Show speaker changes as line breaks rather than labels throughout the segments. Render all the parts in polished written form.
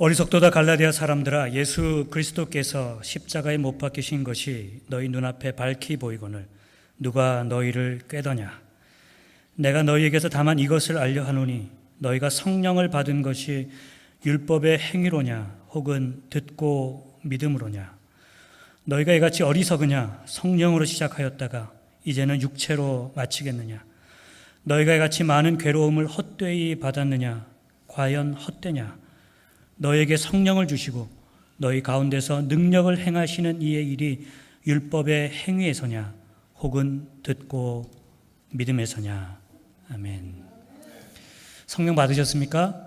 어리석도다 갈라디아 사람들아, 예수 그리스도께서 십자가에 못 박히신 것이 너희 눈앞에 밝히 보이거늘 누가 너희를 꾀더냐. 내가 너희에게서 다만 이것을 알려 하노니 너희가 성령을 받은 것이 율법의 행위로냐 혹은 듣고 믿음으로냐. 너희가 이같이 어리석으냐. 성령으로 시작하였다가 이제는 육체로 마치겠느냐. 너희가 이같이 많은 괴로움을 헛되이 받았느냐. 과연 헛되냐. 너희에게 성령을 주시고 너희 가운데서 능력을 행하시는 이의 일이 율법의 행위에서냐 혹은 듣고 믿음에서냐. 아멘. 성령 받으셨습니까?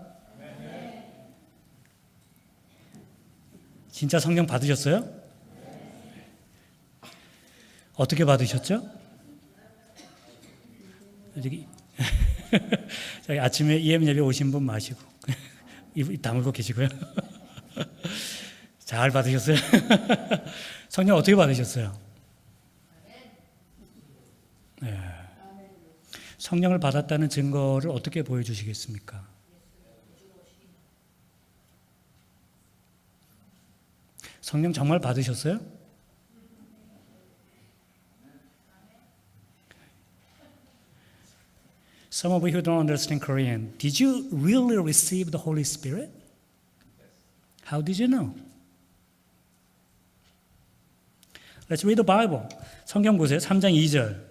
진짜 성령 받으셨어요? 어떻게 받으셨죠? 저기 아침에 EM 예배 오신 분 마시고 입 다물고 계시고요. 잘 받으셨어요? 성령 어떻게 받으셨어요? 네. 성령을 받았다는 증거를 어떻게 보여주시겠습니까? 성령 정말 받으셨어요? Some of you who don't understand Korean, did you really receive the Holy Spirit? How did you know? Let's read the Bible. 성경 보세요. 3장 2절.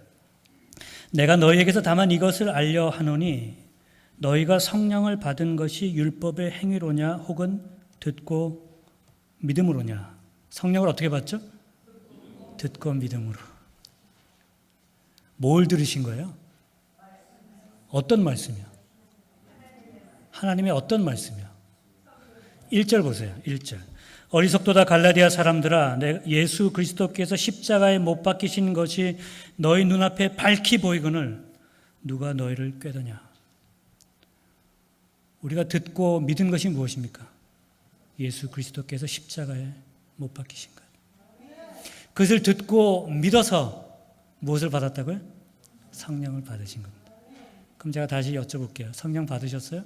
내가 너희에게서 다만 이것을 알려 하노니 너희가 성령을 받은 것이 율법의 행위로냐 혹은 듣고 믿음으로냐. 성령을 어떻게 받죠? 듣고 믿음으로. 뭘 들으신 거예요? 어떤 말씀이요? 하나님의 어떤 말씀이요? 1절 보세요. 1절. 어리석도다 갈라디아 사람들아, 예수 그리스도께서 십자가에 못 박히신 것이 너희 눈앞에 밝히 보이거늘 누가 너희를 꾀더냐. 우리가 듣고 믿은 것이 무엇입니까? 예수 그리스도께서 십자가에 못 박히신 것. 그것을 듣고 믿어서 무엇을 받았다고요? 성령을 받으신 겁니다. 그럼 제가 다시 여쭤볼게요. 성령 받으셨어요?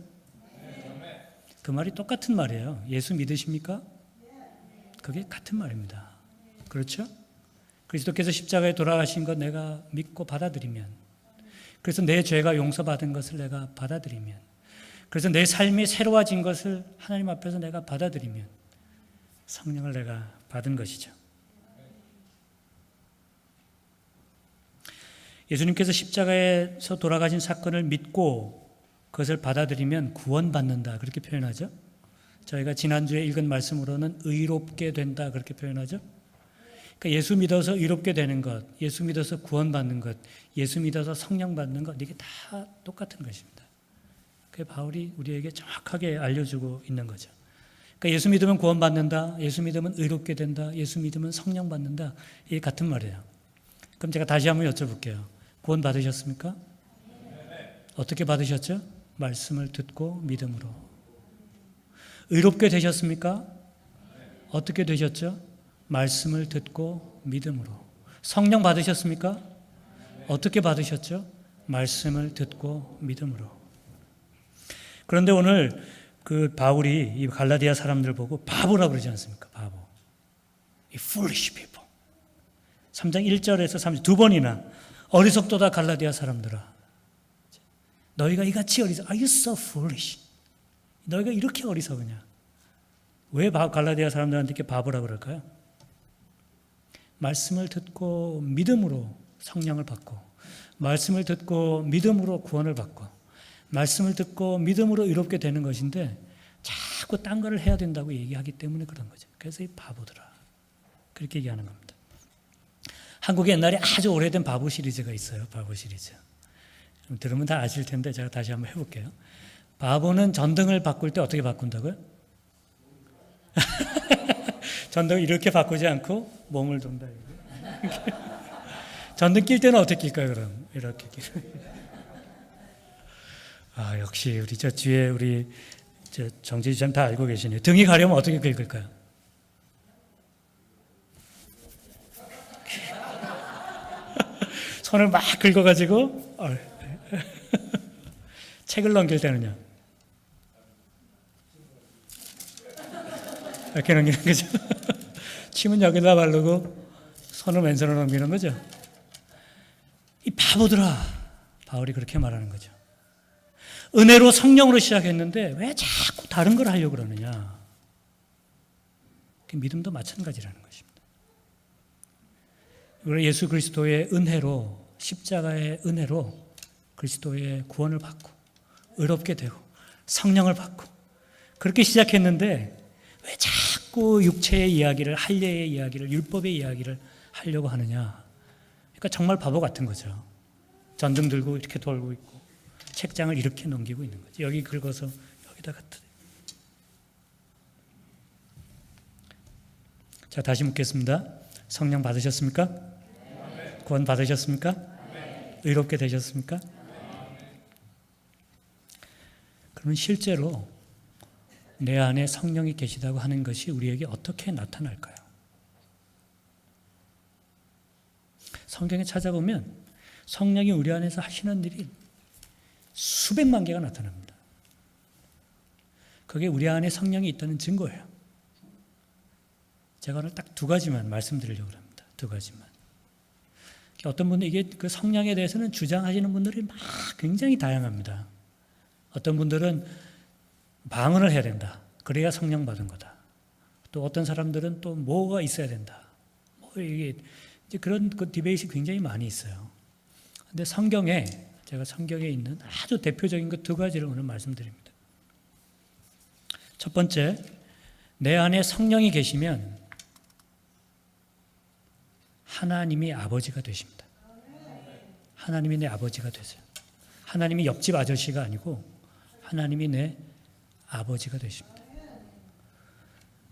그 말이 똑같은 말이에요. 예수 믿으십니까? 그게 같은 말입니다. 그렇죠? 그리스도께서 십자가에 돌아가신 것 내가 믿고 받아들이면, 그래서 내 죄가 용서받은 것을 내가 받아들이면, 그래서 내 삶이 새로워진 것을 하나님 앞에서 내가 받아들이면 성령을 내가 받은 것이죠. 예수님께서 십자가에서 돌아가신 사건을 믿고 그것을 받아들이면 구원받는다, 그렇게 표현하죠. 저희가 지난주에 읽은 말씀으로는 의롭게 된다, 그렇게 표현하죠. 그러니까 예수 믿어서 의롭게 되는 것, 예수 믿어서 구원받는 것, 예수 믿어서 성령 받는 것, 이게 다 똑같은 것입니다. 그게 바울이 우리에게 정확하게 알려주고 있는 거죠. 그러니까 예수 믿으면 구원받는다, 예수 믿으면 의롭게 된다, 예수 믿으면 성령 받는다, 이게 같은 말이에요. 그럼 제가 다시 한번 여쭤볼게요. 구원 받으셨습니까? 어떻게 받으셨죠? 말씀을 듣고 믿음으로. 의롭게 되셨습니까? 어떻게 되셨죠? 말씀을 듣고 믿음으로. 성령 받으셨습니까? 어떻게 받으셨죠? 말씀을 듣고 믿음으로. 그런데 오늘 그 바울이 이 갈라디아 사람들 보고 바보라고 그러지 않습니까? 바보. 이 foolish people. 3장 1절에서 3절 두 번이나 어리석도다 갈라디아 사람들아. 너희가 이같이 어리석. Are you so foolish? 너희가 이렇게 어리석으냐? 왜 갈라디아 사람들한테 이렇게 바보라고 그럴까요? 말씀을 듣고 믿음으로 성령을 받고, 말씀을 듣고 믿음으로 구원을 받고, 말씀을 듣고 믿음으로 의롭게 되는 것인데 자꾸 딴 거를 해야 된다고 얘기하기 때문에 그런 거죠. 그래서 이 바보들아, 그렇게 얘기하는 겁니다. 한국에 옛날에 아주 오래된 바보 시리즈가 있어요. 바보 시리즈. 들으면 다 아실 텐데 제가 다시 한번 해볼게요. 바보는 전등을 바꿀 때 어떻게 바꾼다고요? 전등을 이렇게 바꾸지 않고 몸을 돈다. 전등 낄 때는 어떻게 낄까요? 그럼 이렇게 아, 역시 우리 저 뒤에 우리 저 정재주장 다 알고 계시네요. 등이 가려면 어떻게 긁을까요? 손을 막 긁어가지고 책을 넘길 때는요. 이렇게 넘기는 거죠. 침은 여기다 바르고 손을 왼손으로 넘기는 거죠. 이 바보들아, 바울이 그렇게 말하는 거죠. 은혜로 성령으로 시작했는데 왜 자꾸 다른 걸 하려고 그러느냐. 믿음도 마찬가지라는 것입니다. 예수 그리스도의 은혜로, 십자가의 은혜로 그리스도의 구원을 받고 의롭게 되고 성령을 받고 그렇게 시작했는데 왜 자꾸 육체의 이야기를, 할례의 이야기를, 율법의 이야기를 하려고 하느냐. 그러니까 정말 바보 같은 거죠. 전등 들고 이렇게 돌고 있고 책장을 이렇게 넘기고 있는 거죠. 여기 긁어서 여기다 갖다. 자, 다시 묻겠습니다. 성령 받으셨습니까? 네. 구원 받으셨습니까? 네. 의롭게 되셨습니까? 네. 그러면 실제로 내 안에 성령이 계시다고 하는 것이 우리에게 어떻게 나타날까요? 성경에 찾아보면 성령이 우리 안에서 하시는 일이 수백만 개가 나타납니다. 그게 우리 안에 성령이 있다는 증거예요. 제가 오늘 딱 두 가지만 말씀드리려고 합니다. 두 가지만. 어떤 분들, 이게 그 성령에 대해서는 주장하시는 분들이 막 굉장히 다양합니다. 어떤 분들은 방언을 해야 된다. 그래야 성령 받은 거다. 또 어떤 사람들은 또 뭐가 있어야 된다. 이게 이제 그런 그 디베이트가 굉장히 많이 있어요. 근데 성경에, 제가 성경에 있는 아주 대표적인 것 두 가지를 오늘 말씀드립니다. 첫 번째, 내 안에 성령이 계시면 하나님이 아버지가 되십니다. 하나님이 내 아버지가 되세요. 하나님이 옆집 아저씨가 아니고 하나님이 내 아버지가 되십니다.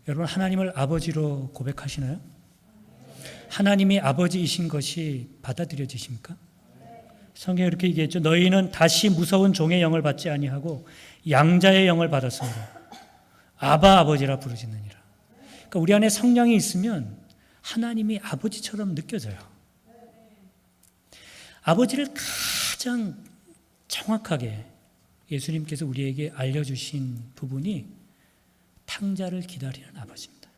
여러분, 하나님을 아버지로 고백하시나요? 하나님이 아버지이신 것이 받아들여지십니까? 성경에 이렇게 얘기했죠. 너희는 다시 무서운 종의 영을 받지 아니하고 양자의 영을 받았으므로 아바 아버지라 부르짖느니라. 그러니까 우리 안에 성령이 있으면 하나님이 아버지처럼 느껴져요. 아버지를 가장 정확하게 예수님께서 우리에게 알려주신 부분이 탕자를 기다리는 아버지입니다.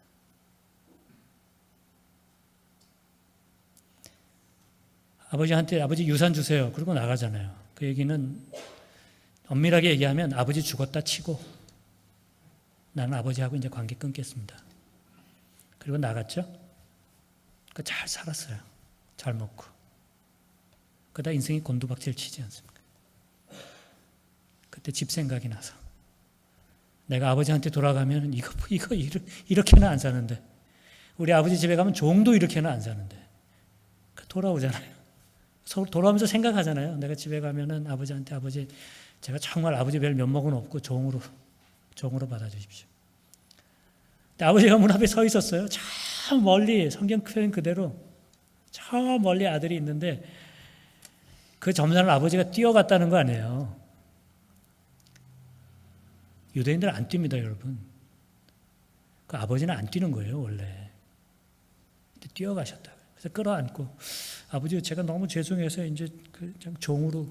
아버지한테 아버지 유산 주세요. 그러고 나가잖아요. 그 얘기는 엄밀하게 얘기하면 아버지 죽었다 치고 나는 아버지하고 이제 관계 끊겠습니다. 그리고 나갔죠. 잘 살았어요. 잘 먹고. 그러다 인생이 곤두박질 치지 않습니까? 그때 집 생각이 나서 내가 아버지한테 돌아가면 이거 이렇게는 안 사는데 우리 아버지 집에 가면 종도 이렇게는 안 사는데 돌아오잖아요. 돌아오면서 생각하잖아요. 내가 집에 가면은 아버지한테 아버지 제가 정말 아버지 별 면목은 없고 종으로 받아주십시오. 근데 아버지가 문 앞에 서 있었어요. 저 멀리 성경 표현 그대로 저 멀리 아들이 있는데 그 점산을 아버지가 뛰어갔다는 거 아니에요. 유대인들은 안 뜁니다, 여러분. 그 아버지는 안 뛰는 거예요, 원래. 근데 뛰어가셨다. 그래서 끌어안고 아버지 제가 너무 죄송해서 이제 그냥 종으로.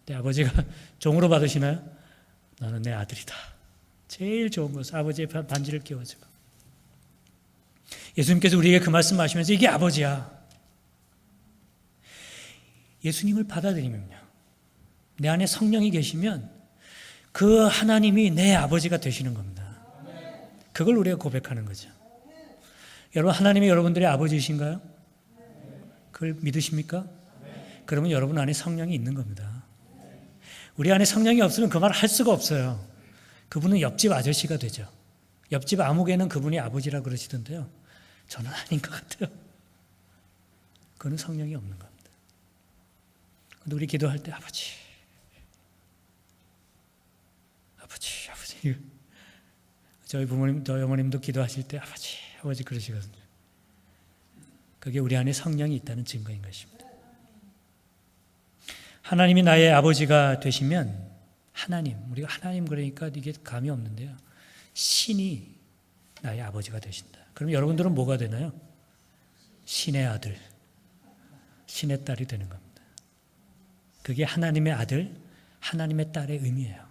내 아버지가 종으로 받으시나요? 너는 내 아들이다. 제일 좋은 것은 아버지의 반지를 끼워주고. 예수님께서 우리에게 그 말씀하시면서 이게 아버지야. 예수님을 받아들이면요. 내 안에 성령이 계시면 그 하나님이 내 아버지가 되시는 겁니다. 그걸 우리가 고백하는 거죠. 여러분, 하나님이 여러분들의 아버지이신가요? 그걸 믿으십니까? 그러면 여러분 안에 성령이 있는 겁니다. 우리 안에 성령이 없으면 그 말을 할 수가 없어요. 그분은 옆집 아저씨가 되죠. 옆집 아무개는 그분이 아버지라 그러시던데요. 저는 아닌 것 같아요. 그건 성령이 없는 겁니다. 근데 우리 기도할 때 아버지. 저희 부모님, 저희 어머님도 기도하실 때 아버지 그러시거든요. 그게 우리 안에 성령이 있다는 증거인 것입니다. 하나님이 나의 아버지가 되시면 우리가 하나님 그러니까 이게 감이 없는데요. 신이 나의 아버지가 되신다. 그럼 여러분들은 뭐가 되나요? 신의 아들, 신의 딸이 되는 겁니다. 그게 하나님의 아들, 하나님의 딸의 의미예요.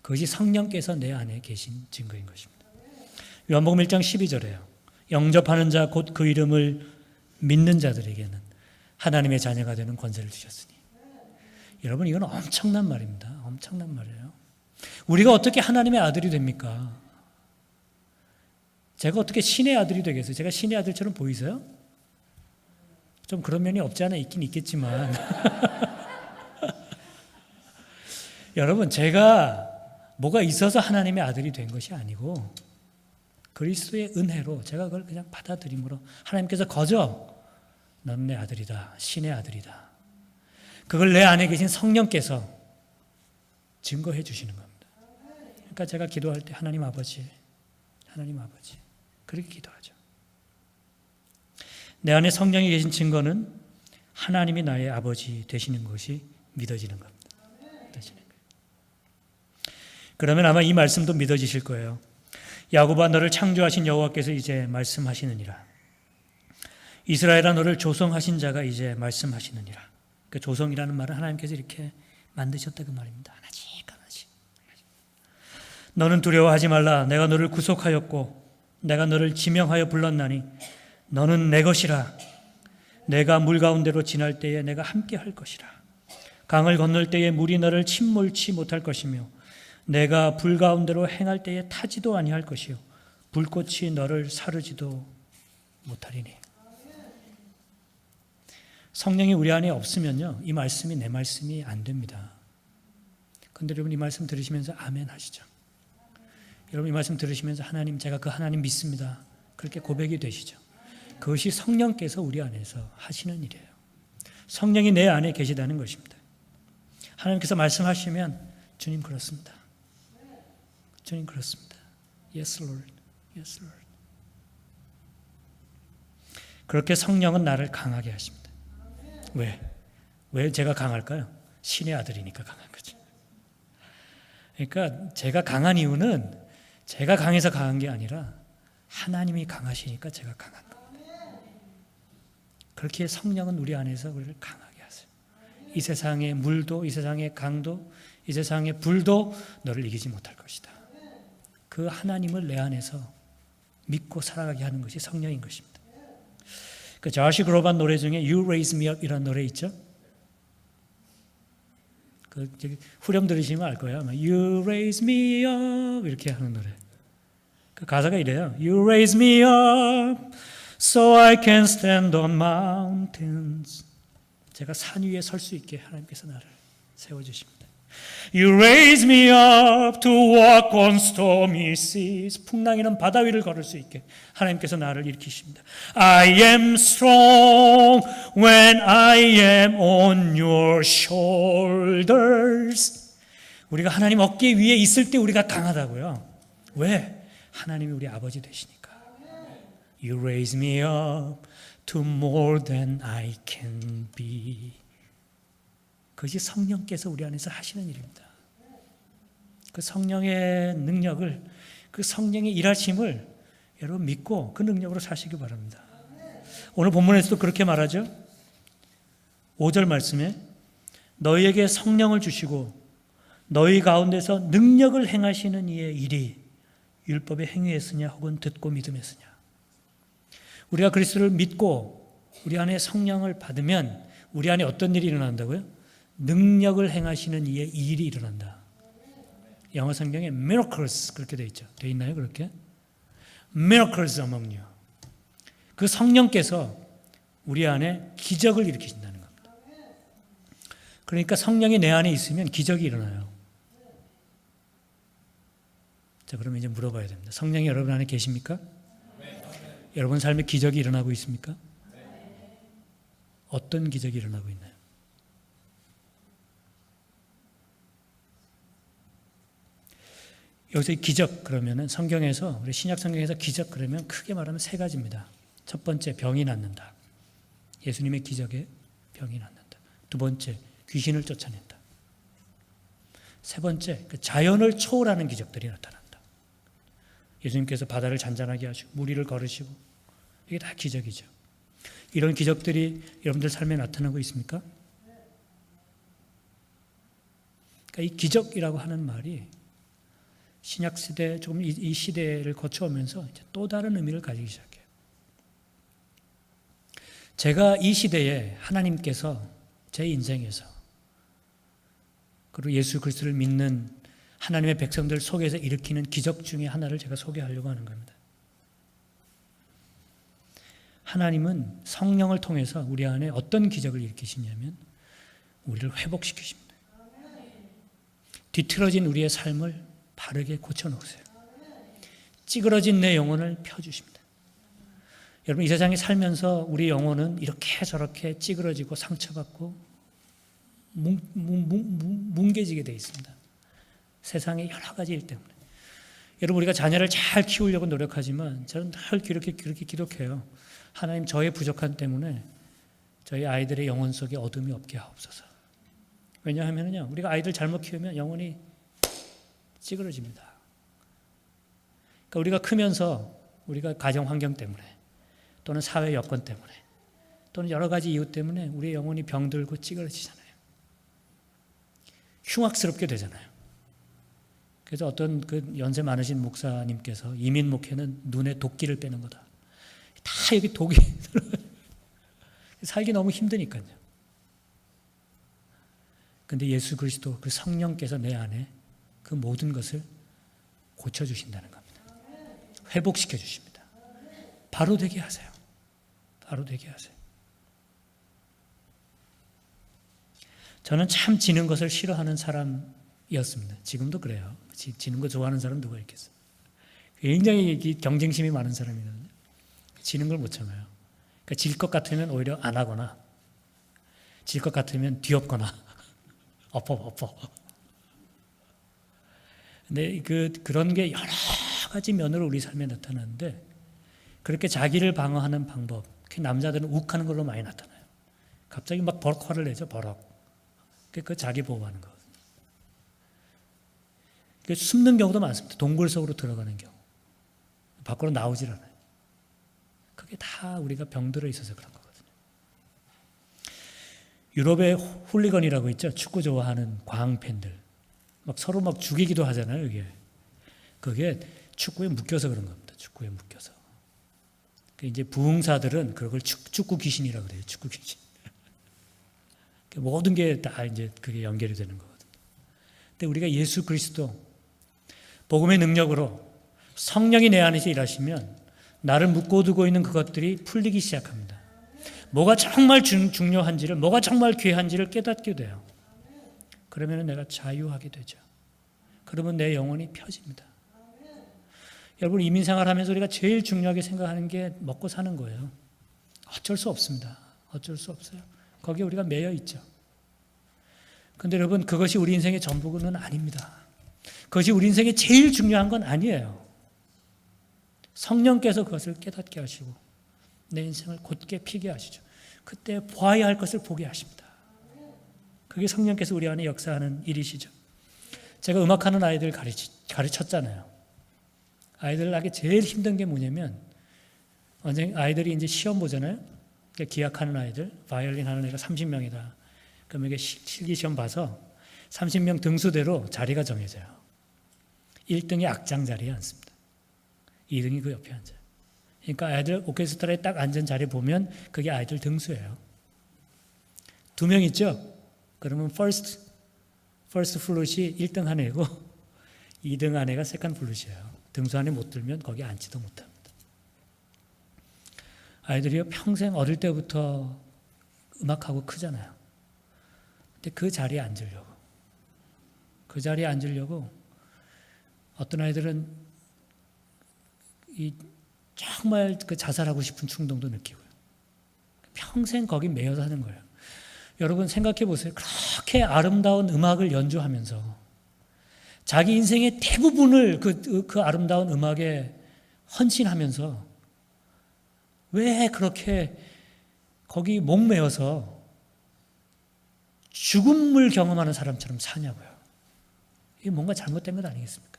그것이 성령께서 내 안에 계신 증거인 것입니다. 요한복음 1장 12절에요. 영접하는 자 곧 그 이름을 믿는 자들에게는 하나님의 자녀가 되는 권세를 주셨으니. 여러분, 이건 엄청난 말입니다. 엄청난 말이에요. 우리가 어떻게 하나님의 아들이 됩니까? 제가 어떻게 신의 아들이 되겠어요? 제가 신의 아들처럼 보이세요? 좀 그런 면이 없지 않아 있긴 있겠지만 여러분, 제가 뭐가 있어서 하나님의 아들이 된 것이 아니고 그리스도의 은혜로 제가 그걸 그냥 받아들임으로 하나님께서 거저 너는 내 아들이다, 신의 아들이다, 그걸 내 안에 계신 성령께서 증거해 주시는 겁니다. 그러니까 제가 기도할 때 하나님 아버지, 하나님 아버지 그렇게 기도하죠. 내 안에 성령이 계신 증거는 하나님이 나의 아버지 되시는 것이 믿어지는 겁니다. 믿어지는 거예요. 그러면 아마 이 말씀도 믿어지실 거예요. 야곱아, 너를 창조하신 여호와께서 이제 말씀하시느니라. 이스라엘아, 너를 조성하신 자가 이제 말씀하시느니라. 그 조성이라는 말은 하나님께서 이렇게 만드셨다 그 말입니다. 하나씩 하나씩. 너는 두려워하지 말라. 내가 너를 구속하였고 내가 너를 지명하여 불렀나니 너는 내 것이라. 내가 물 가운데로 지날 때에 내가 함께 할 것이라. 강을 건널 때에 물이 너를 침몰치 못할 것이며 내가 불 가운데로 행할 때에 타지도 아니할 것이요 불꽃이 너를 사르지도 못하리니. 성령이 우리 안에 없으면요, 이 말씀이 내 말씀이 안 됩니다. 그런데 여러분, 이 말씀 들으시면서 아멘 하시죠. 여러분, 이 말씀 들으시면서 하나님, 제가 그 하나님 믿습니다, 그렇게 고백이 되시죠. 그것이 성령께서 우리 안에서 하시는 일이에요. 성령이 내 안에 계시다는 것입니다. 하나님께서 말씀하시면 주님 그렇습니다. 주님 그렇습니다. Yes, Lord. Yes, Lord. 그렇게 성령은 나를 강하게 하십니다. 왜? 왜 제가 강할까요? 신의 아들이니까 강한 거죠. 그러니까 제가 강한 이유는 제가 강해서 강한 게 아니라 하나님이 강하시니까 제가 강한 겁니다. 그렇게 성령은 우리 안에서 우리를 강하게 하세요. 이 세상의 물도, 이 세상의 강도, 이 세상의 불도 너를 이기지 못할 것이다. 그 하나님을 내 안에서 믿고 살아가게 하는 것이 성령인 것입니다. 그 조시 그로반 노래 중에 You Raise Me Up 이라는 노래 있죠? 그 후렴 들으시면 알 거예요. You Raise Me Up 이렇게 하는 노래. 그 가사가 이래요. You raise me up so I can stand on mountains. 제가 산 위에 설 수 있게 하나님께서 나를 세워주십니다. You raise me up to walk on stormy seas. 풍랑이는 바다 위를 걸을 수 있게 하나님께서 나를 일으키십니다. I am strong when I am on your shoulders. 우리가 하나님 어깨 위에 있을 때 우리가 강하다고요. 왜? 하나님이 우리 아버지 되시니까. You raise me up to more than I can be. 그것이 성령께서 우리 안에서 하시는 일입니다. 그 성령의 능력을, 그 성령의 일하심을 여러분 믿고 그 능력으로 사시기 바랍니다. 오늘 본문에서도 그렇게 말하죠. 5절 말씀에 너희에게 성령을 주시고 너희 가운데서 능력을 행하시는 이의 일이 율법의 행위였으냐 혹은 듣고 믿음했으냐. 우리가 그리스도를 믿고 우리 안에 성령을 받으면 우리 안에 어떤 일이 일어난다고요? 능력을 행하시는 이의 일이 일어난다. 영어 성경에 miracles 그렇게 되어 있죠. 되어 있나요? 그렇게? miracles among you. 그 성령께서 우리 안에 기적을 일으키신다는 겁니다. 그러니까 성령이 내 안에 있으면 기적이 일어나요. 자, 그러면 이제 물어봐야 됩니다. 성령이 여러분 안에 계십니까? 여러분 삶에 기적이 일어나고 있습니까? 어떤 기적이 일어나고 있나요? 여기서 기적 그러면은 성경에서, 우리 신약 성경에서 기적 그러면 크게 말하면 세 가지입니다. 첫 번째, 병이 낫는다. 예수님의 기적에 병이 낫는다. 두 번째, 귀신을 쫓아낸다. 세 번째, 그 자연을 초월하는 기적들이 나타난다. 예수님께서 바다를 잔잔하게 하시고 물 위를 걸으시고, 이게 다 기적이죠. 이런 기적들이 여러분들 삶에 나타나고 있습니까? 그러니까 이 기적이라고 하는 말이 신약 시대, 조금 이 시대를 거쳐오면서 이제 또 다른 의미를 가지기 시작해요. 제가 이 시대에 하나님께서 제 인생에서 그리고 예수 그리스도를 믿는 하나님의 백성들 속에서 일으키는 기적 중에 하나를 제가 소개하려고 하는 겁니다. 하나님은 성령을 통해서 우리 안에 어떤 기적을 일으키시냐면 우리를 회복시키십니다. 뒤틀어진 우리의 삶을 바르게 고쳐놓으세요. 찌그러진 내 영혼을 펴주십니다. 여러분, 이 세상에 살면서 우리 영혼은 이렇게 저렇게 찌그러지고 상처받고 뭉개지게 되어 있습니다. 세상의 여러 가지 일 때문에. 여러분, 우리가 자녀를 잘 키우려고 노력하지만 저는 늘 그렇게 기록해요. 하나님, 저의 부족함 때문에 저희 아이들의 영혼 속에 어둠이 없게 하옵소서. 왜냐하면요, 우리가 아이들 잘못 키우면 영혼이 찌그러집니다. 그러니까 우리가 크면서 우리가 가정 환경 때문에 또는 사회 여건 때문에 또는 여러 가지 이유 때문에 우리의 영혼이 병들고 찌그러지잖아요. 흉악스럽게 되잖아요. 그래서 어떤 그 연세 많으신 목사님께서 이민 목회는 눈에 도끼를 빼는 거다. 다 여기 독이 살기 너무 힘드니까요. 근데 예수 그리스도 그 성령께서 내 안에 그 모든 것을 고쳐주신다는 겁니다. 회복시켜 주십니다. 바로 되게 하세요. 바로 되게 하세요. 저는 참 지는 것을 싫어하는 사람이었습니다. 지금도 그래요. 지는 거 좋아하는 사람 누가 있겠어요? 굉장히 경쟁심이 많은 사람이거든요. 지는 걸 못 참아요. 그러니까 질 것 같으면 오히려 안 하거나 질 것 같으면 뒤엎거나 엎어. 근데 그런 게 여러 가지 면으로 우리 삶에 나타나는데 그렇게 자기를 방어하는 방법, 남자들은 욱하는 걸로 많이 나타나요. 갑자기 막 버럭 화를 내죠. 버럭. 그 자기 보호하는 거거든요. 숨는 경우도 많습니다. 동굴 속으로 들어가는 경우. 밖으로 나오질 않아요. 그게 다 우리가 병들어 있어서 그런 거거든요. 유럽의 훌리건이라고 있죠. 축구 좋아하는 광팬들. 막 서로 막 죽이기도 하잖아요. 그게 축구에 묶여서 그런 겁니다. 축구에 묶여서. 이제 부흥사들은 그걸 축구 귀신이라고 그래요. 축구 귀신. 모든 게 다 이제 그게 연결이 되는 거거든요. 근데 우리가 예수 그리스도 복음의 능력으로 성령이 내 안에서 일하시면 나를 묶어두고 있는 그것들이 풀리기 시작합니다. 뭐가 정말 중요한지를, 뭐가 정말 귀한지를 깨닫게 돼요. 그러면 내가 자유하게 되죠. 그러면 내 영혼이 펴집니다. 여러분, 이민생활하면서 우리가 제일 중요하게 생각하는 게 먹고 사는 거예요. 어쩔 수 없습니다. 어쩔 수 없어요. 거기에 우리가 매여 있죠. 그런데 여러분, 그것이 우리 인생의 전부는 아닙니다. 그것이 우리 인생의 제일 중요한 건 아니에요. 성령께서 그것을 깨닫게 하시고 내 인생을 곧게 피게 하시죠. 그때 보아야 할 것을 보게 하십니다. 그게 성령께서 우리 안에 역사하는 일이시죠. 제가 음악하는 아이들 가르쳤잖아요. 아이들에게 제일 힘든 게 뭐냐면 아이들이 이제 시험 보잖아요. 기악하는 아이들, 바이올린 하는 애가 30명이다. 그럼 이게 실기시험 봐서 30명 등수대로 자리가 정해져요. 1등이 악장 자리에 앉습니다. 2등이 그 옆에 앉아요. 그러니까 아이들 오케스트라에 딱 앉은 자리 보면 그게 아이들 등수예요. 2명 있죠? 그러면 first 플룻이 1등 한 애고 2등 한 애가 second 플룻이에요. 등수 안에 못 들면 거기 앉지도 못합니다. 아이들이요, 평생 어릴 때부터 음악하고 크잖아요. 근데 그 자리에 앉으려고 어떤 아이들은 정말 그 자살하고 싶은 충동도 느끼고요. 평생 거기 매여 사는 거예요. 여러분 생각해 보세요. 그렇게 아름다운 음악을 연주하면서 자기 인생의 대부분을 그 아름다운 음악에 헌신하면서 왜 그렇게 거기 목매어서 죽음을 경험하는 사람처럼 사냐고요. 이게 뭔가 잘못된 것 아니겠습니까?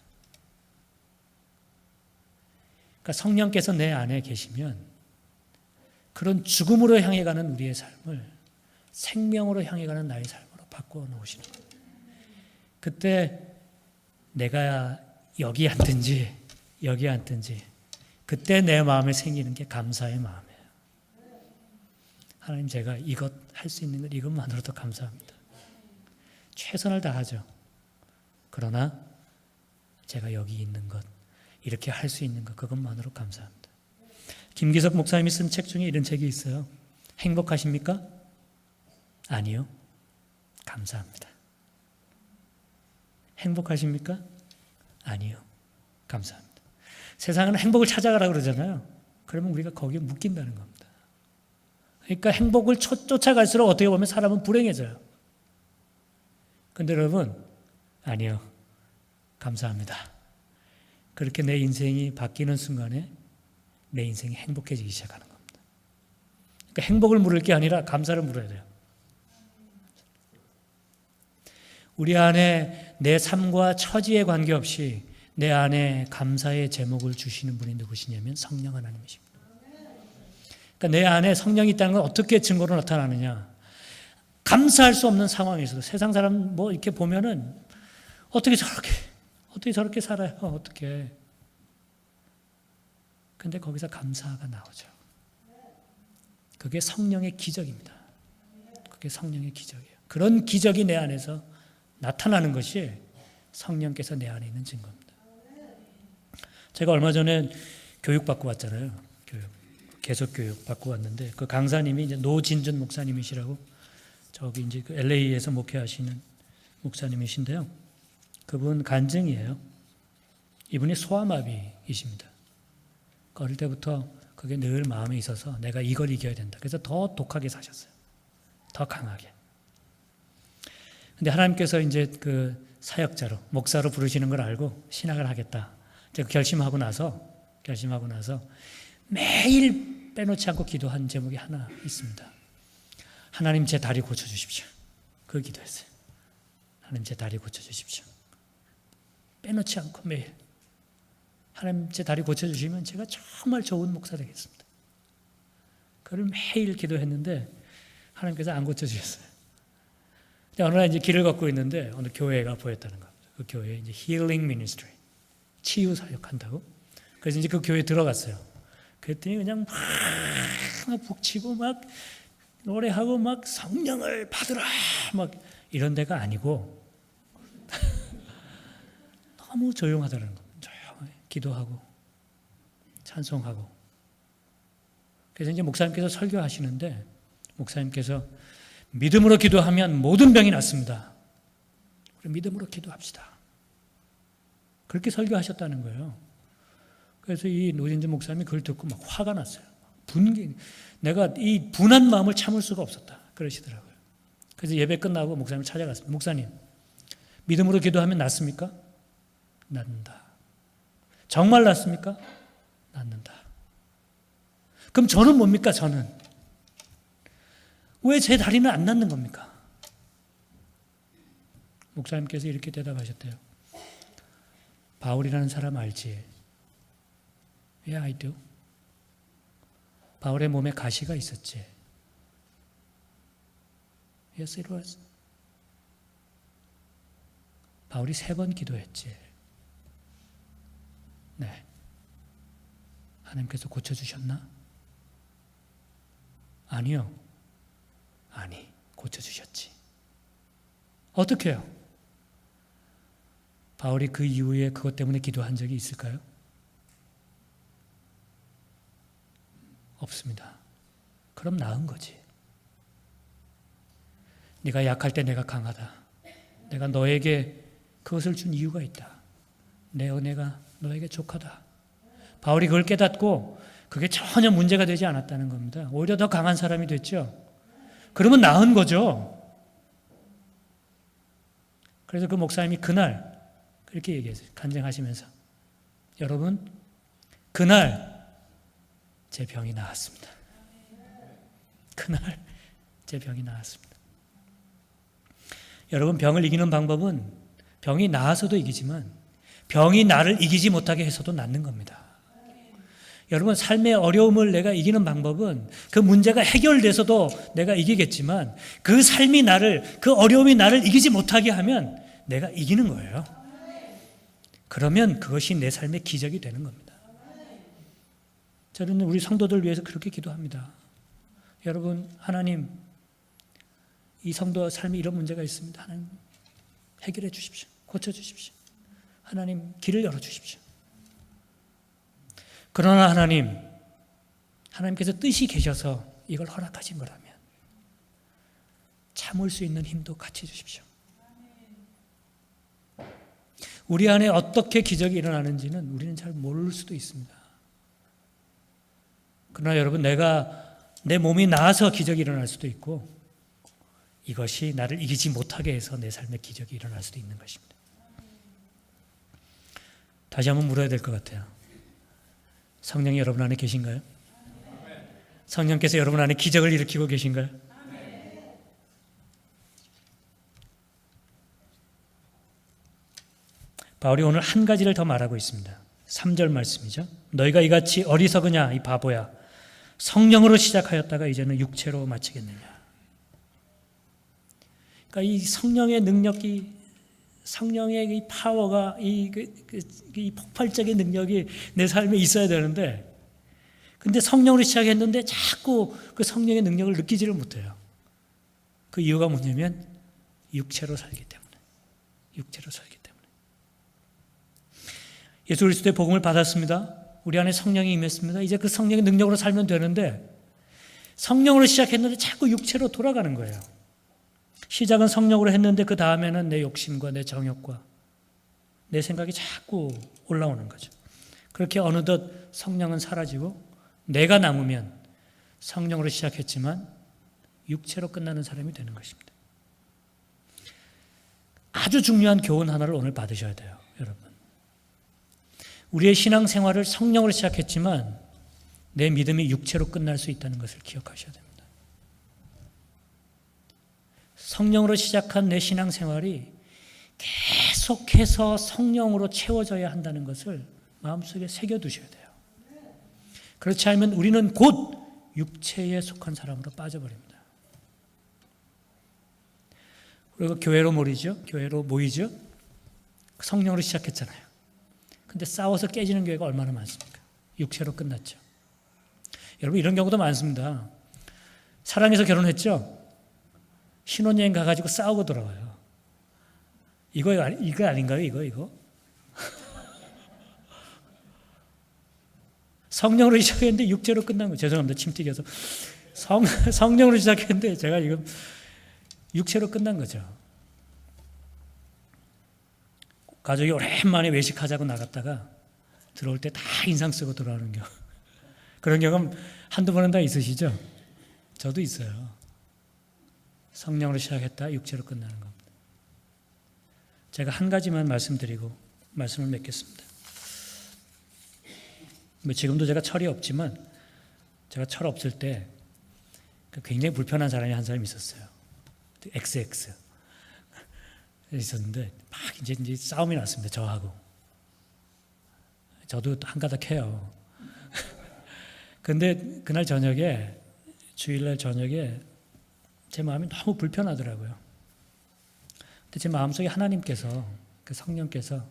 그러니까 성령께서 내 안에 계시면 그런 죽음으로 향해 가는 우리의 삶을 생명으로 향해 가는 나의 삶으로 바꾸어 놓으시는 거예요. 그때 내가 여기 앉든지 여기 앉든지 그때 내 마음에 생기는 게 감사의 마음이에요. 하나님, 제가 이것 할 수 있는 것 이것만으로도 감사합니다. 최선을 다하죠. 그러나 제가 여기 있는 것, 이렇게 할 수 있는 것, 그것만으로 감사합니다. 김기석 목사님이 쓴 책 중에 이런 책이 있어요. 행복하십니까? 아니요. 감사합니다. 행복하십니까? 아니요. 감사합니다. 세상은 행복을 찾아가라 그러잖아요. 그러면 우리가 거기에 묶인다는 겁니다. 그러니까 행복을 쫓아갈수록 어떻게 보면 사람은 불행해져요. 근데 여러분, 아니요. 감사합니다. 그렇게 내 인생이 바뀌는 순간에 내 인생이 행복해지기 시작하는 겁니다. 그러니까 행복을 물을 게 아니라 감사를 물어야 돼요. 우리 안에 내 삶과 처지에 관계없이 내 안에 감사의 제목을 주시는 분이 누구시냐면 성령 하나님이십니다. 그러니까 내 안에 성령이 있다는 건 어떻게 증거로 나타나느냐. 감사할 수 없는 상황에서도 세상 사람 뭐 이렇게 보면은 어떻게 저렇게 살아요? 어떻게. 근데 거기서 감사가 나오죠. 그게 성령의 기적입니다. 그게 성령의 기적이에요. 그런 기적이 내 안에서 나타나는 것이 성령께서 내 안에 있는 증거입니다. 제가 얼마 전에 교육받고 왔잖아요. 계속 교육 받고 왔는데 그 강사님이 이제 노진준 목사님이시라고 저기 이제 그 LA에서 목회하시는 목사님이신데요. 그분 간증이에요. 이분이 소아마비이십니다. 어릴 때부터 그게 늘 마음에 있어서 내가 이걸 이겨야 된다. 그래서 더 독하게 사셨어요. 더 강하게. 근데 하나님께서 이제 그 사역자로, 목사로 부르시는 걸 알고 신학을 하겠다. 제가 결심하고 나서 매일 빼놓지 않고 기도한 제목이 하나 있습니다. 하나님 제 다리 고쳐주십시오. 그 기도했어요. 하나님 제 다리 고쳐주십시오. 빼놓지 않고 매일. 하나님 제 다리 고쳐주시면 제가 정말 좋은 목사 되겠습니다. 그걸 매일 기도했는데 하나님께서 안 고쳐주셨어요. 어느 날 이제 길을 걷고 있는데 어느 교회가 보였다는 겁니다. 그 교회에 이제 힐링 미니스트리, 치유 사역한다고. 그래서 이제 그 교회에 들어갔어요. 그랬더니 그냥 막 북치고 막 노래하고 막 성령을 받으라 막 이런 데가 아니고 너무 조용하다는 겁니다. 조용히 기도하고 찬송하고. 그래서 이제 목사님께서 설교하시는데 목사님께서 믿음으로 기도하면 모든 병이 낫습니다. 우리 믿음으로 기도합시다. 그렇게 설교하셨다는 거예요. 그래서 이 노진준 목사님이 그걸 듣고 막 화가 났어요. 내가 이 분한 마음을 참을 수가 없었다. 그러시더라고요. 그래서 예배 끝나고 목사님을 찾아갔습니다. 목사님, 믿음으로 기도하면 낫습니까? 낫는다. 정말 낫습니까? 낫는다. 그럼 저는 뭡니까? 저는 왜 제 다리는 안 낫는 겁니까? 목사님께서 이렇게 대답하셨대요. 바울이라는 사람 알지? Yeah, I do. 바울의 몸에 가시가 있었지. Yes, it was. 바울이 3번 기도했지. 네. 하나님께서 고쳐주셨나? 아니요. 아니, 고쳐주셨지. 어떻게 해요? 바울이 그 이후에 그것 때문에 기도한 적이 있을까요? 없습니다. 그럼 나은 거지. 네가 약할 때 내가 강하다. 내가 너에게 그것을 준 이유가 있다. 내 은혜가 너에게 족하다. 바울이 그걸 깨닫고 그게 전혀 문제가 되지 않았다는 겁니다. 오히려 더 강한 사람이 됐죠. 그러면 나은 거죠. 그래서 그 목사님이 그날 그렇게 얘기했어요. 간증하시면서. 여러분, 그날 제 병이 나았습니다. 그날 제 병이 나았습니다. 여러분, 병을 이기는 방법은 병이 나아서도 이기지만 병이 나를 이기지 못하게 해서도 낫는 겁니다. 여러분, 삶의 어려움을 내가 이기는 방법은 그 문제가 해결돼서도 내가 이기겠지만 그 삶이 그 어려움이 나를 이기지 못하게 하면 내가 이기는 거예요. 그러면 그것이 내 삶의 기적이 되는 겁니다. 저는 우리 성도들 위해서 그렇게 기도합니다. 여러분, 하나님, 이 성도 삶에 이런 문제가 있습니다. 하나님, 해결해 주십시오. 고쳐 주십시오. 하나님, 길을 열어 주십시오. 그러나 하나님께서 뜻이 계셔서 이걸 허락하신 거라면 참을 수 있는 힘도 같이 주십시오. 우리 안에 어떻게 기적이 일어나는지는 우리는 잘 모를 수도 있습니다. 그러나 여러분, 내 몸이 나아서 기적이 일어날 수도 있고 이것이 나를 이기지 못하게 해서 내 삶에 기적이 일어날 수도 있는 것입니다. 다시 한번 물어야 될 것 같아요. 성령이 여러분 안에 계신가요? 성령께서 여러분 안에 기적을 일으키고 계신가요? 바울이 오늘 한 가지를 더 말하고 있습니다. 3절 말씀이죠. 너희가 이같이 어리석으냐 이 바보야. 성령으로 시작하였다가 이제는 육체로 마치겠느냐. 그러니까 이 성령의 능력이, 성령의 이 파워가, 이 폭발적인 능력이 내 삶에 있어야 되는데, 근데 성령으로 시작했는데 자꾸 그 성령의 능력을 느끼지를 못해요. 그 이유가 뭐냐면 육체로 살기 때문에. 육체로 살기 때문에. 예수 그리스도의 복음을 받았습니다. 우리 안에 성령이 임했습니다. 이제 그 성령의 능력으로 살면 되는데 성령으로 시작했는데 자꾸 육체로 돌아가는 거예요. 시작은 성령으로 했는데 그 다음에는 내 욕심과 내 정욕과 내 생각이 자꾸 올라오는 거죠. 그렇게 어느덧 성령은 사라지고 내가 남으면 성령으로 시작했지만 육체로 끝나는 사람이 되는 것입니다. 아주 중요한 교훈 하나를 오늘 받으셔야 돼요, 여러분. 우리의 신앙생활을 성령으로 시작했지만 내 믿음이 육체로 끝날 수 있다는 것을 기억하셔야 됩니다. 성령으로 시작한 내 신앙생활이 계속해서 성령으로 채워져야 한다는 것을 마음속에 새겨두셔야 돼요. 그렇지 않으면 우리는 곧 육체에 속한 사람으로 빠져버립니다. 그리고 교회로 모이죠. 성령으로 시작했잖아요. 근데 싸워서 깨지는 교회가 얼마나 많습니까? 육체로 끝났죠. 여러분, 이런 경우도 많습니다. 사랑해서 결혼했죠? 신혼여행 가가지고 싸우고 돌아와요. 이거 아닌가요? 이거? 성령으로 시작했는데 육체로 끝난 거예요. 죄송합니다. 침 튀겨서. 성령으로 시작했는데 제가 지금 육체로 끝난 거죠. 가족이 오랜만에 외식하자고 나갔다가 들어올 때 다 인상 쓰고 들어오는 경우. 그런 경험 한두 번은 다 있으시죠? 저도 있어요. 성령으로 시작했다 육체로 끝나는 겁니다. 제가 한 가지만 말씀드리고 말씀을 맺겠습니다. 지금도 제가 철이 없지만 제가 철 없을 때 굉장히 불편한 사람이 한 사람 있었어요. XX 있었는데 막 이제 싸움이 났습니다. 저하고. 저도 한 가닥 해요. 근데 그날 저녁에, 주일날 저녁에 제 마음이 너무 불편하더라고요. 근데 제 마음속에 하나님께서, 그 성령께서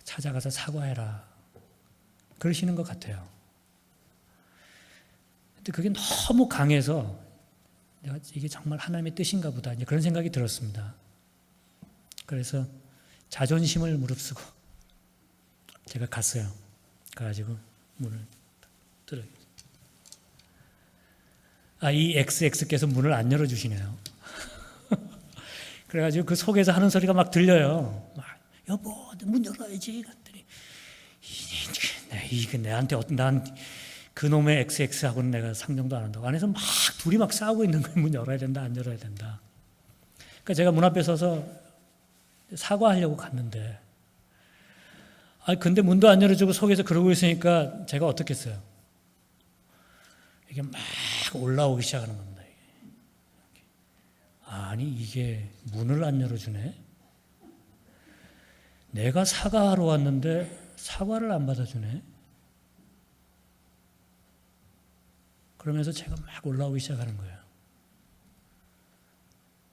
찾아가서 사과해라 그러시는 것 같아요. 근데 그게 너무 강해서 내가 이게 정말 하나님의 뜻인가 보다 이제 그런 생각이 들었습니다. 그래서 자존심을 무릅쓰고 제가 갔어요. 가가지고 문을 뚫어요. 이 XX께서 문을 안 열어주시네요. 그래가지고 그 속에서 하는 소리가 막 들려요. 막, 여보, 문 열어야지. 그랬더니 이게 내한테 난 그놈의 XX하고는 내가 상종도 안 한다고. 안에서 막 둘이 막 싸우고 있는 거예요. 문 열어야 된다, 안 열어야 된다. 그러니까 제가 문 앞에 서서 사과하려고 갔는데, 근데 문도 안 열어주고 속에서 그러고 있으니까 제가 어떻겠어요? 이게 막 올라오기 시작하는 겁니다. 아니, 이게 문을 안 열어주네? 내가 사과하러 왔는데 사과를 안 받아주네? 그러면서 제가 막 올라오기 시작하는 거예요.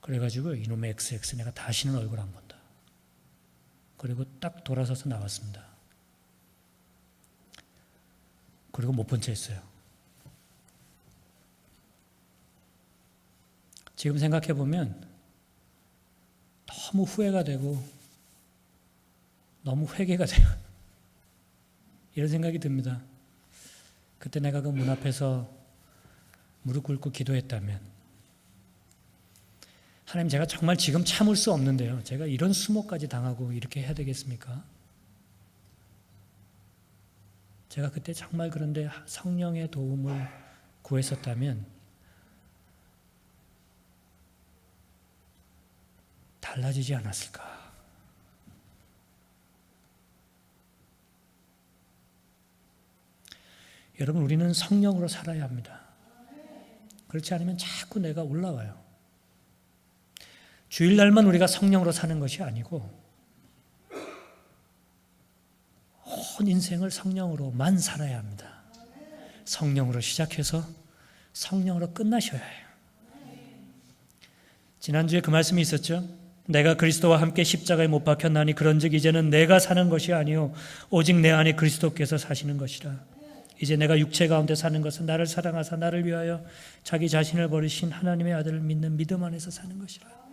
그래가지고 이놈의 XX 내가 다시는 얼굴 안 본다. 그리고 딱 돌아서서 나왔습니다. 그리고 못 본 채 했어요. 지금 생각해 보면 너무 후회가 되고 너무 회개가 돼요. 이런 생각이 듭니다. 그때 내가 그 문 앞에서 무릎 꿇고 기도했다면, 하나님, 제가 정말 지금 참을 수 없는데요, 제가 이런 수모까지 당하고 이렇게 해야 되겠습니까? 제가 그때 정말 그런데 성령의 도움을 구했었다면 달라지지 않았을까? 여러분, 우리는 성령으로 살아야 합니다. 그렇지 않으면 자꾸 내가 올라와요. 주일날만 우리가 성령으로 사는 것이 아니고 온 인생을 성령으로만 살아야 합니다. 성령으로 시작해서 성령으로 끝나셔야 해요. 지난주에 그 말씀이 있었죠. 내가 그리스도와 함께 십자가에 못 박혔나니 그런즉 이제는 내가 사는 것이 아니요 오직 내 안에 그리스도께서 사시는 것이라. 이제 내가 육체 가운데 사는 것은 나를 사랑하사 나를 위하여 자기 자신을 버리신 하나님의 아들을 믿는 믿음 안에서 사는 것이라.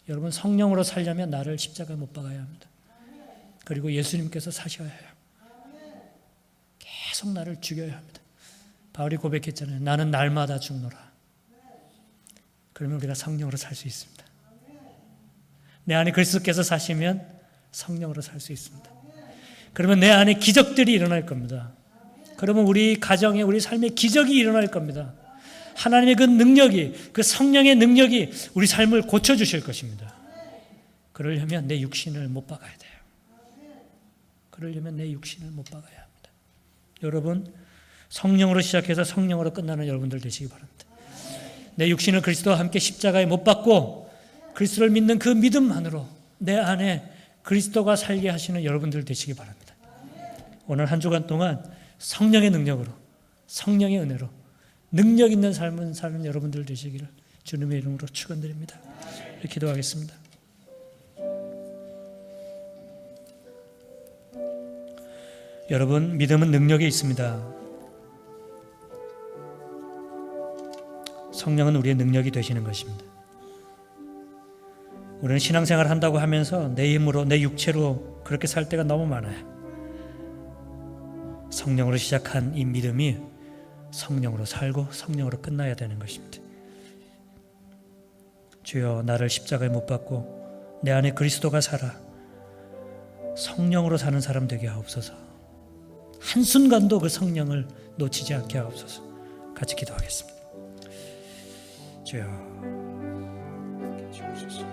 여러분, 성령으로 살려면 나를 십자가에 못 박아야 합니다. 그리고 예수님께서 사셔야 해요. 계속 나를 죽여야 합니다. 바울이 고백했잖아요. 나는 날마다 죽노라. 그러면 우리가 성령으로 살 수 있습니다. 내 안에 그리스도께서 사시면 성령으로 살 수 있습니다. 그러면 내 안에 기적들이 일어날 겁니다. 그러면 우리 가정에, 우리 삶에 기적이 일어날 겁니다. 하나님의 그 능력이, 그 성령의 능력이 우리 삶을 고쳐주실 것입니다. 그러려면 내 육신을 못 박아야 돼요. 그러려면 내 육신을 못 박아야 합니다. 여러분, 성령으로 시작해서 성령으로 끝나는 여러분들 되시기 바랍니다. 내 육신을 그리스도와 함께 십자가에 못 박고 그리스도를 믿는 그 믿음만으로 내 안에 그리스도가 살게 하시는 여러분들 되시기 바랍니다. 오늘 한 주간 동안 성령의 능력으로, 성령의 은혜로 능력 있는 삶을 사는 여러분들 되시기를 주님의 이름으로 축원드립니다. 기도하겠습니다. 여러분, 믿음은 능력에 있습니다. 성령은 우리의 능력이 되시는 것입니다. 우리는 신앙생활을 한다고 하면서 내 힘으로, 내 육체로 그렇게 살 때가 너무 많아요. 성령으로 시작한 이 믿음이 성령으로 살고 성령으로 끝나야 되는 것입니다. 주여, 나를 십자가에 못 박고 내 안에 그리스도가 살아 성령으로 사는 사람 되게 하옵소서. 한순간도 그 성령을 놓치지 않게 하옵소서. 같이 기도하겠습니다. 주여, 주옵소서.